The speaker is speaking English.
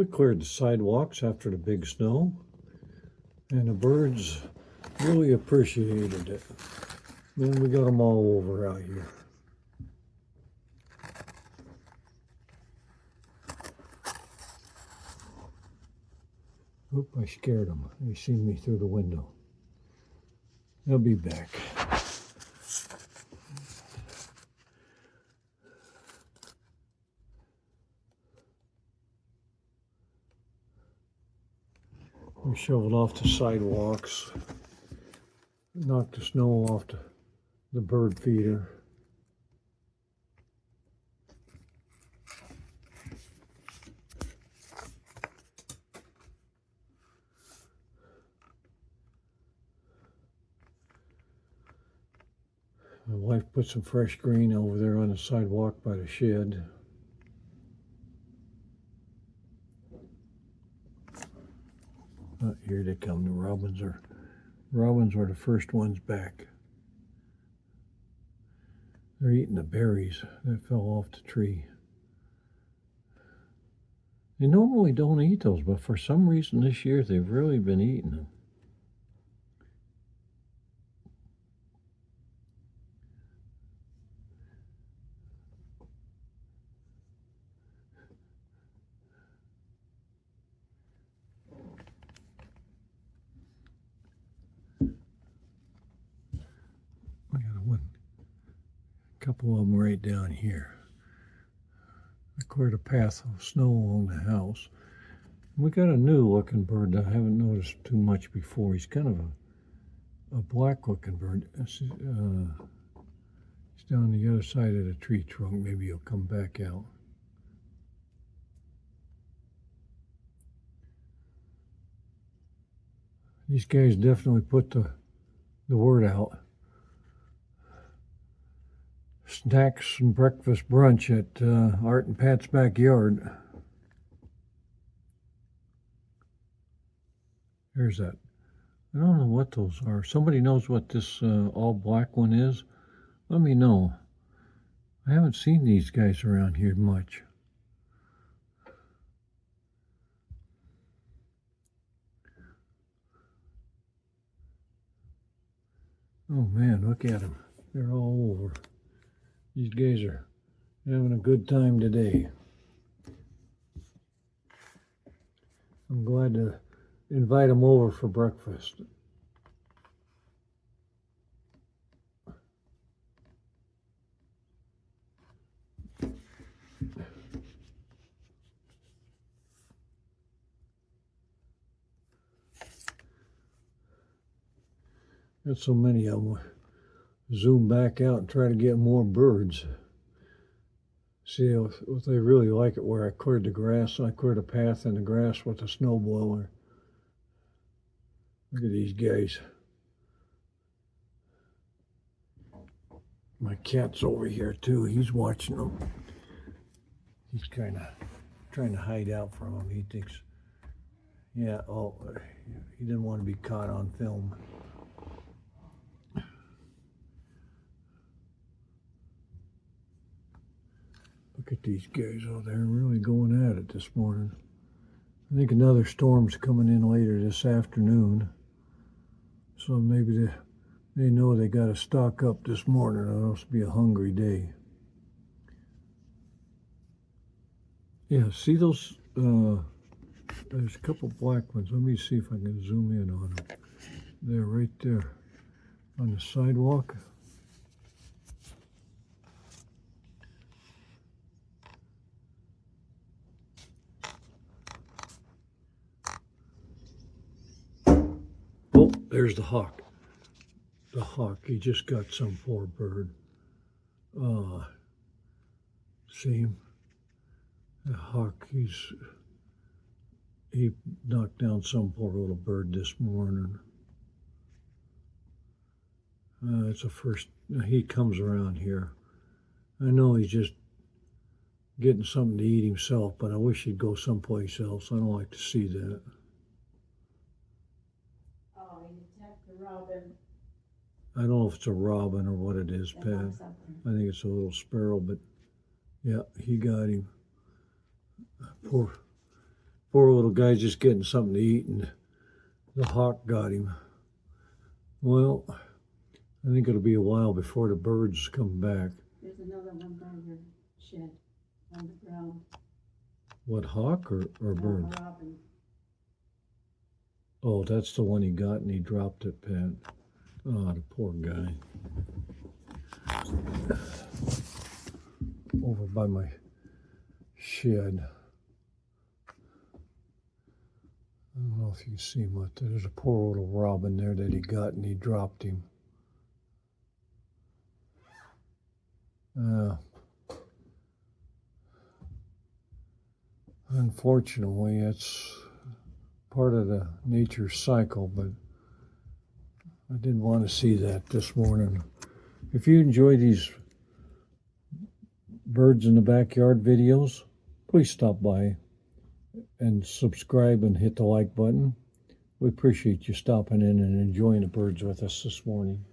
We cleared the sidewalks after the big snow, and the birds really appreciated it. Then we got them all over out here. Oop, I scared them. They seen me through the window. They'll be back. We shoveled off the sidewalks, knocked the snow off the bird feeder. My wife put some fresh green over there on the sidewalk by the shed. Oh, here they come. The robins were the first ones back. They're eating the berries that fell off the tree. They normally don't eat those, but for some reason this year they've really been eating them. Couple of them right down here. I cleared a path of snow along the house. We got a new looking bird that I haven't noticed too much before. He's kind of a black looking bird. He's down the other side of the tree trunk. Maybe he'll come back out. These guys definitely put the word out. Snacks and breakfast brunch at Art and Pat's backyard. There's that. I don't know what those are. Somebody knows what this all black one is? Let me know. I haven't seen these guys around here much. Oh man, look at them. They're all over. These guys are having a good time today. I'm glad to invite them over for breakfast. Got so many of them. Zoom back out and try to get more birds. See if they really like it where I cleared the grass. I cleared a path in the grass with a snowblower. Look at these guys. My cat's over here too. He's watching them. He's kind of trying to hide out from them. He thinks, yeah, oh, he didn't want to be caught on film. Look at these guys out there really going at it this morning. I think another storm's coming in later this afternoon. So maybe they know they got to stock up this morning or else it'll be a hungry day. Yeah, see those, there's a couple black ones. Let me see if I can zoom in on them. They're right there on the sidewalk. Oh, there's the hawk. The hawk, he just got some poor bird. See him? The hawk, he knocked down some poor little bird this morning. It's the first, he comes around here. I know he's just getting something to eat himself, but I wish he'd go someplace else. I don't like to see that. Robin. I don't know if it's a robin or what it is, Pat. I think it's a little sparrow, but yeah, he got him. Poor little guy's just getting something to eat, and the hawk got him. Well, I think it'll be a while before the birds come back. There's another one by your shed on the ground. What, hawk or bird? A robin. Oh, that's the one he got and he dropped it, Pat. Oh, the poor guy. Over by my shed. I don't know if you can see him out there. There's a poor little robin there that he got and he dropped him. Unfortunately, it's part of the nature cycle, but I didn't want to see that this morning. If you enjoy these birds in the backyard videos, please stop by and subscribe and hit the like button. We appreciate you stopping in and enjoying the birds with us this morning.